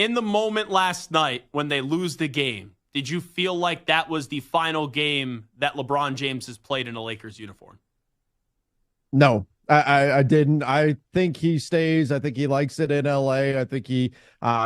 In the moment last night when they lose the game, did you feel like that was the final game that LeBron James has played in a Lakers uniform? No, I didn't. I think he stays. I think he likes it in LA. I think he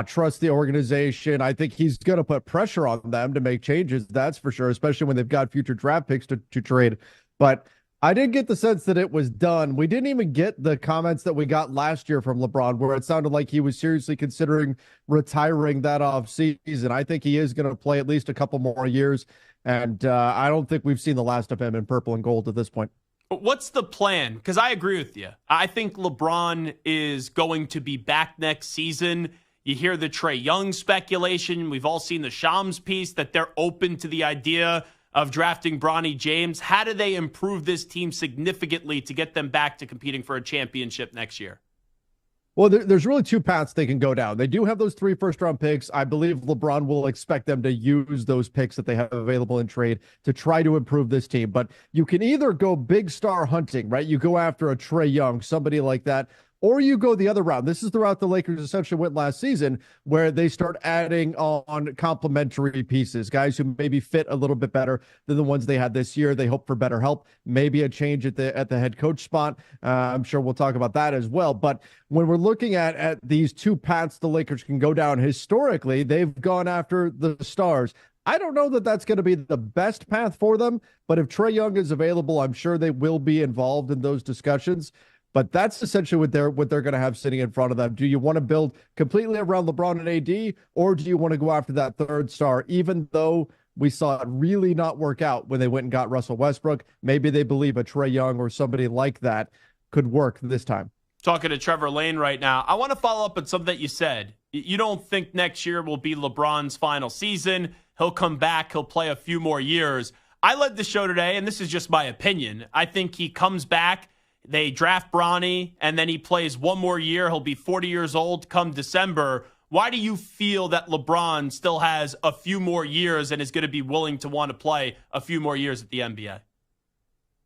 trusts the organization. I think he's going to put pressure on them to make changes. That's for sure, especially when they've got future draft picks to trade. But I didn't get the sense that it was done. We didn't even get the comments that we got last year from LeBron, where it sounded like he was seriously considering retiring that off season. I think he is going to play at least a couple more years. And I don't think we've seen the last of him in purple and gold at this point. What's the plan? Because I agree with you. I think LeBron is going to be back next season. You hear the Trae Young speculation. We've all seen the Shams piece that they're open to the idea of drafting Bronny James. How do they improve this team significantly to get them back to competing for a championship next year? Well, there's really two paths they can go down. They do have those 3 first-round picks. I believe LeBron will expect them to use those picks that they have available in trade to try to improve this team. But you can either go big star hunting, right? You go after a Trae Young, somebody like that, or you go the other route. This is the route the Lakers essentially went last season, where they start adding on complementary pieces, guys who maybe fit a little bit better than the ones they had this year. They hope for better help, maybe a change at the head coach spot. I'm sure we'll talk about that as well. But when we're looking at these two paths the Lakers can go down, historically, they've gone after the stars. I don't know that that's going to be the best path for them, but if Trae Young is available, I'm sure they will be involved in those discussions. But that's essentially what they're going to have sitting in front of them. Do you want to build completely around LeBron and AD, or do you want to go after that third star, even though we saw it really not work out when they went and got Russell Westbrook? Maybe they believe a Trae Young or somebody like that could work this time. Talking to Trevor Lane right now. I want to follow up on something that you said. You don't think next year will be LeBron's final season. He'll come back. He'll play a few more years. I led the show today, and this is just my opinion. I think he comes back. They draft Bronny, and then he plays one more year. He'll be 40 years old come December. Why do you feel that LeBron still has a few more years and is going to be willing to want to play a few more years at the NBA?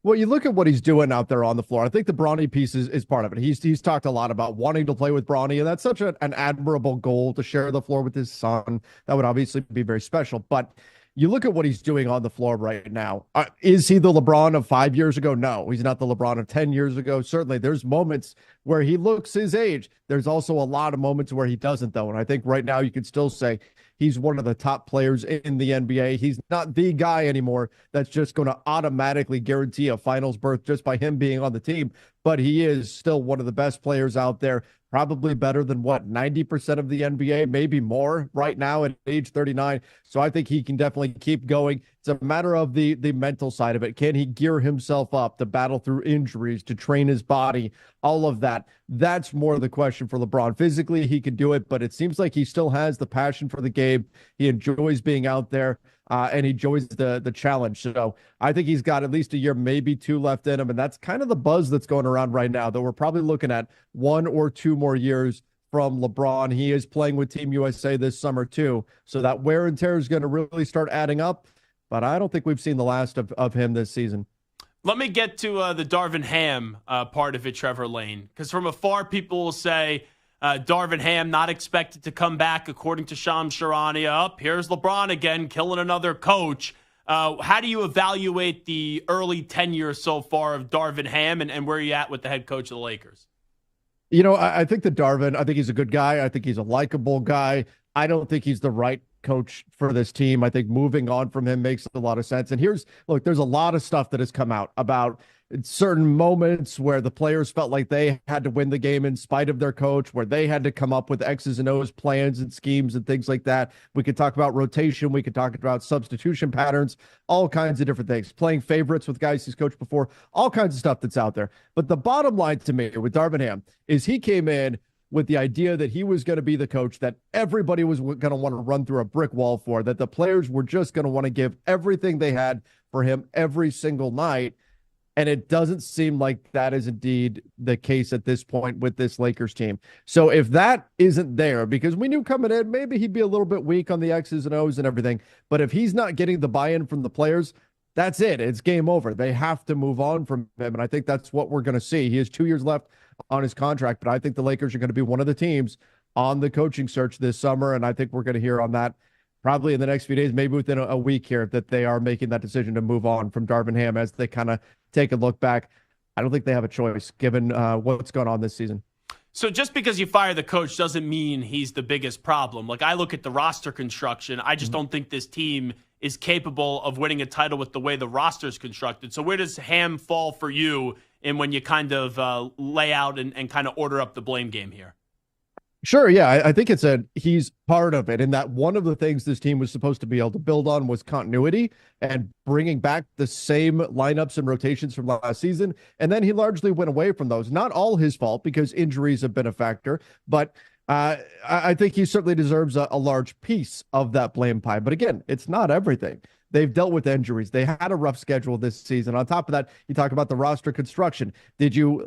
Well, you look at what he's doing out there on the floor. I think the Bronny piece is part of it. He's talked a lot about wanting to play with Bronny, and that's such an admirable goal to share the floor with his son. That would obviously be very special. But you look at what he's doing on the floor right now. Is he the LeBron of 5 years ago? No, he's not the LeBron of 10 years ago. Certainly, there's moments where he looks his age. There's also a lot of moments where he doesn't, though. And I think right now you could still say he's one of the top players in the NBA. He's not the guy anymore that's just going to automatically guarantee a finals berth just by him being on the team. But he is still one of the best players out there. Probably better than 90% of the NBA, maybe more right now at age 39. So I think he can definitely keep going. It's a matter of the mental side of it. Can he gear himself up to battle through injuries, to train his body, all of that? That's more the question for LeBron. Physically, he can do it, but it seems like he still has the passion for the game. He enjoys being out there. And he enjoys the challenge. So I think he's got at least a year, maybe 2 left in him. And that's kind of the buzz that's going around right now, though we're probably looking at 1 or 2 more years from LeBron. He is playing with Team USA this summer, too. So that wear and tear is going to really start adding up. But I don't think we've seen the last of him this season. Let me get to the Darvin Ham part of it, Trevor Lane. Because from afar, people will say, Darvin Ham not expected to come back, according to Shams Charania. Here's LeBron again, killing another coach. How do you evaluate the early tenure so far of Darvin Ham, and where are you at with the head coach of the Lakers? You know, I think that Darvin, I think he's a good guy. I think he's a likable guy. I don't think he's the right coach for this team. I think moving on from him makes a lot of sense. And look, there's a lot of stuff that has come out about certain moments where the players felt like they had to win the game in spite of their coach, where they had to come up with X's and O's plans and schemes and things like that. We could talk about rotation. We could talk about substitution patterns, all kinds of different things, playing favorites with guys he's coached before, all kinds of stuff that's out there. But the bottom line to me with Darvin Ham is he came in with the idea that he was going to be the coach that everybody was going to want to run through a brick wall for, that the players were just going to want to give everything they had for him every single night. And it doesn't seem like that is indeed the case at this point with this Lakers team. So if that isn't there, because we knew coming in, maybe he'd be a little bit weak on the X's and O's and everything. But if he's not getting the buy-in from the players, that's it. It's game over. They have to move on from him. And I think that's what we're going to see. He has 2 years left on his contract, but I think the Lakers are going to be one of the teams on the coaching search this summer. And I think we're going to hear on that probably in the next few days, maybe within a week here, that they are making that decision to move on from Darvin Ham as they kind of take a look back. I don't think they have a choice given what's going on this season. So just because you fire the coach doesn't mean he's the biggest problem. Like, I look at the roster construction, I just don't think this team is capable of winning a title with the way the roster is constructed. So where does Ham fall for you in when you kind of lay out and kind of order up the blame game here? Sure, yeah, I think he's part of it, in that one of the things this team was supposed to be able to build on was continuity and bringing back the same lineups and rotations from last season, and then he largely went away from those. Not all his fault, because injuries have been a factor, but I think he certainly deserves a large piece of that blame pie. But again, it's not everything. They've dealt with injuries. They had a rough schedule this season. On top of that, you talk about the roster construction. Did your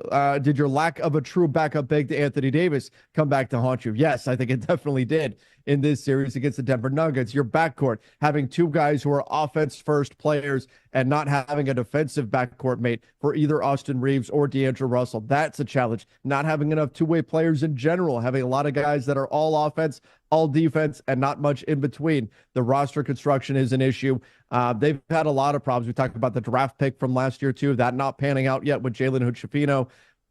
lack of a true backup big to Anthony Davis come back to haunt you? Yes, I think it definitely did in this series against the Denver Nuggets. Your backcourt, having two guys who are offense-first players and not having a defensive backcourt mate for either Austin Reeves or D'Angelo Russell, that's a challenge. Not having enough two-way players in general, having a lot of guys that are all offense, all defense, and not much in between. The roster construction is an issue. They've had a lot of problems. We talked about the draft pick from last year, too, that not panning out yet with Jalen Hood-Schifino.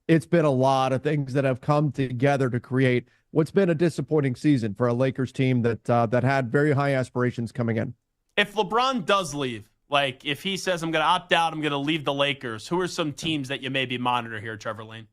It's been a lot of things that have come together to create what's been a disappointing season for a Lakers team that had very high aspirations coming in. If LeBron does leave, like if he says, I'm going to opt out, I'm going to leave the Lakers, who are some teams that you maybe monitor here, Trevor Lane?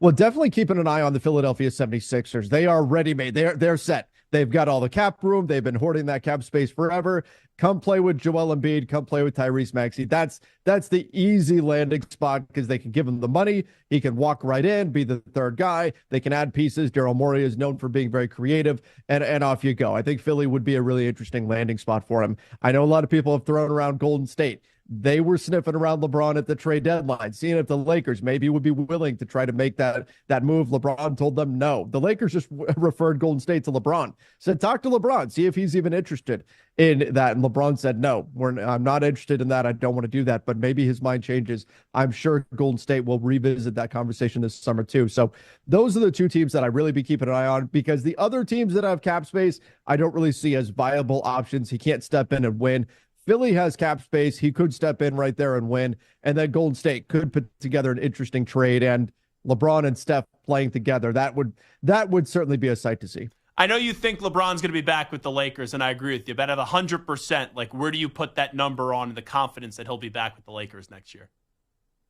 Well, definitely keeping an eye on the Philadelphia 76ers. They are ready-made. They're set. They've got all the cap room. They've been hoarding that cap space forever. Come play with Joel Embiid. Come play with Tyrese Maxey. That's the easy landing spot because they can give him the money. He can walk right in, be the third guy. They can add pieces. Daryl Morey is known for being very creative, and off you go. I think Philly would be a really interesting landing spot for him. I know a lot of people have thrown around Golden State. They were sniffing around LeBron at the trade deadline, seeing if the Lakers maybe would be willing to try to make that move. LeBron told them no. The Lakers just referred Golden State to LeBron, said, talk to LeBron, see if he's even interested in that. And LeBron said, no, I'm not interested in that. I don't want to do that, but maybe his mind changes. I'm sure Golden State will revisit that conversation this summer too. So those are the two teams that I really be keeping an eye on, because the other teams that have cap space, I don't really see as viable options. He can't step in and win. Philly has cap space. He could step in right there and win. And then Golden State could put together an interesting trade, and LeBron and Steph playing together. That would certainly be a sight to see. I know you think LeBron's going to be back with the Lakers, and I agree with you, but at 100%, like, where do you put that number on the confidence that he'll be back with the Lakers next year?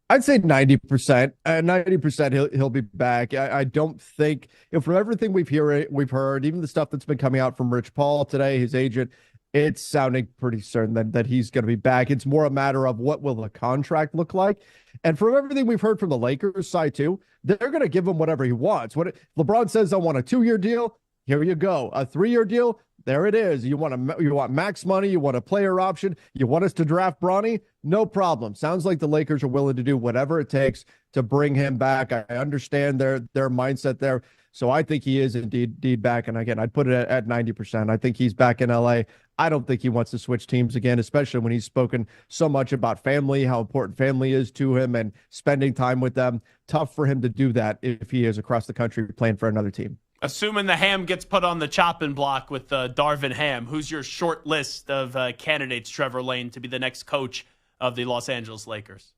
I'd say 90%. 90% he'll be back. I don't think, from everything we've heard, even the stuff that's been coming out from Rich Paul today, his agent, it's sounding pretty certain that he's going to be back. It's more a matter of what will the contract look like. And from everything we've heard from the Lakers side too, they're going to give him whatever he wants. What LeBron says, I want a 2-year deal. Here you go. A 3-year deal. There it is. You want max money. You want a player option. You want us to draft Bronny? No problem. Sounds like the Lakers are willing to do whatever it takes to bring him back. I understand their mindset there. So I think he is indeed back. And again, I'd put it at 90%. I think he's back in LA. I don't think he wants to switch teams again, especially when he's spoken so much about family, how important family is to him and spending time with them. Tough for him to do that if he is across the country playing for another team. Assuming the Ham gets put on the chopping block with Darvin Ham, who's your short list of candidates, Trevor Lane, to be the next coach of the Los Angeles Lakers?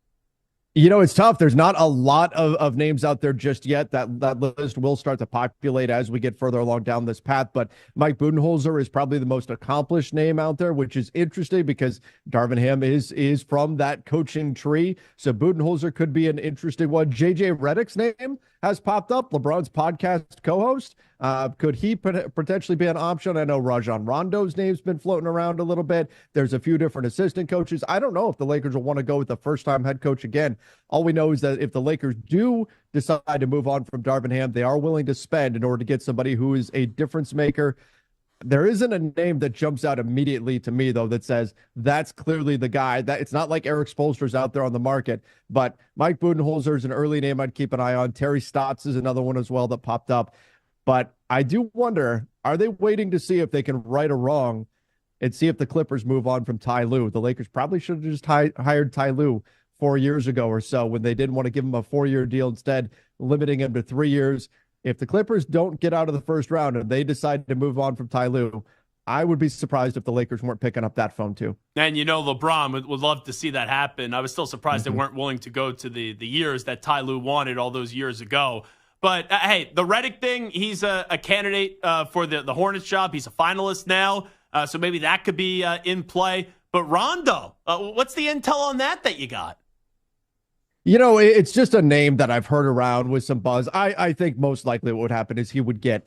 It's tough. There's not a lot of names out there just yet. That list will start to populate as we get further along down this path. But Mike Budenholzer is probably the most accomplished name out there, which is interesting because Darvin Ham is from that coaching tree. So Budenholzer could be an interesting one. JJ Redick's name has popped up, LeBron's podcast co-host. Could he potentially be an option? I know Rajon Rondo's name's been floating around a little bit. There's a few different assistant coaches. I don't know if the Lakers will want to go with the first-time head coach again. All we know is that if the Lakers do decide to move on from Darvin Ham, they are willing to spend in order to get somebody who is a difference maker. There isn't a name that jumps out immediately to me, though, that says that's clearly the guy. That it's not like Eric Spoelstra's out there on the market, but Mike Budenholzer is an early name I'd keep an eye on. Terry Stotts is another one as well that popped up. But I do wonder, are they waiting to see if they can right or wrong and see if the Clippers move on from Ty Lue? The Lakers probably should have just hired Ty Lue 4 years ago or so when they didn't want to give him a 4-year deal, instead limiting him to 3 years. If the Clippers don't get out of the first round and they decide to move on from Ty Lue, I would be surprised if the Lakers weren't picking up that phone too. And LeBron would love to see that happen. I was still surprised they weren't willing to go to the years that Ty Lue wanted all those years ago. But hey, the Redick thing, he's a candidate for the Hornets job. He's a finalist now, so maybe that could be in play. But Rondo, what's the intel on that you got? It's just a name that I've heard around with some buzz. I think most likely what would happen is he would get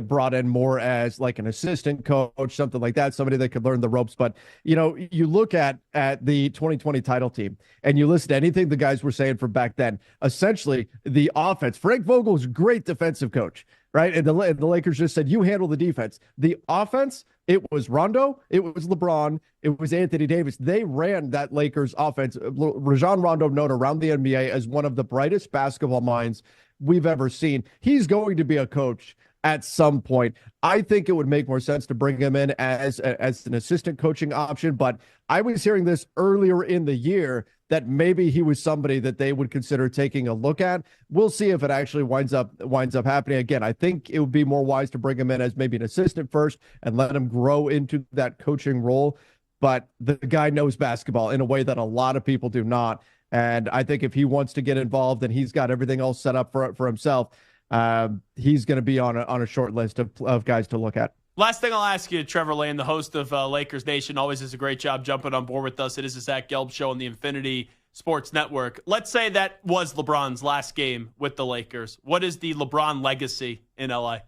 brought in more as like an assistant coach, something like that, somebody that could learn the ropes. But, you look at the 2020 title team and you listen to anything the guys were saying from back then, essentially the offense, Frank Vogel's a great defensive coach, right? And the Lakers just said, you handle the defense. The offense, it was Rondo, it was LeBron, it was Anthony Davis. They ran that Lakers offense. Rajon Rondo, known around the NBA as one of the brightest basketball minds we've ever seen. He's going to be a coach at some point. I think it would make more sense to bring him in as an assistant coaching option, but I was hearing this earlier in the year that maybe he was somebody that they would consider taking a look at. We'll see if it actually winds up happening. Again, I think it would be more wise to bring him in as maybe an assistant first and let him grow into that coaching role. But the guy knows basketball in a way that a lot of people do not. And I think if he wants to get involved and he's got everything else set up for himself, he's going to be on a short list of guys to look at. Last thing I'll ask you, Trevor Lane, the host of Lakers Nation, always does a great job jumping on board with us. It is the Zach Gelb Show on the Infinity Sports Network. Let's say that was LeBron's last game with the Lakers. What is the LeBron legacy in LA?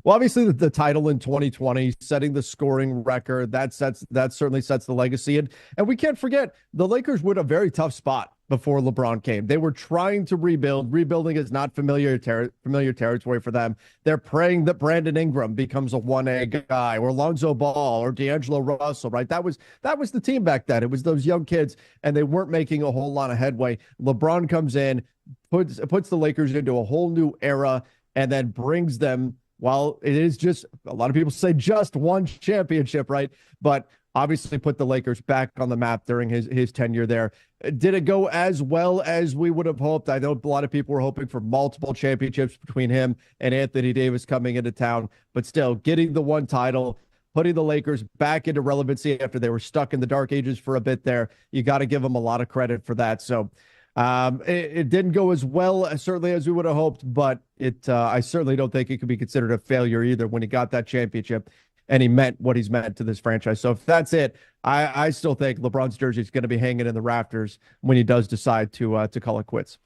Well, obviously the title in 2020, setting the scoring record, that certainly sets the legacy. And we can't forget, the Lakers were in a very tough spot before LeBron came. They were trying to rebuild. Rebuilding is not familiar territory for them. They're praying that Brandon Ingram becomes a 1A guy, or Lonzo Ball, or D'Angelo Russell, right? That was the team back then. It was those young kids, and they weren't making a whole lot of headway. LeBron comes in, puts the Lakers into a whole new era, and then brings them, while it is just, a lot of people say just one championship, right? But obviously put the Lakers back on the map during his tenure there. Did it go as well as we would have hoped? I know a lot of people were hoping for multiple championships between him and Anthony Davis coming into town, but still getting the one title, putting the Lakers back into relevancy after they were stuck in the dark ages for a bit there. You got to give them a lot of credit for that. So it didn't go as well, certainly, as we would have hoped, but I certainly don't think it could be considered a failure either when he got that championship and he meant what he's meant to this franchise. So if that's it, I still think LeBron's jersey is going to be hanging in the rafters when he does decide to call it quits.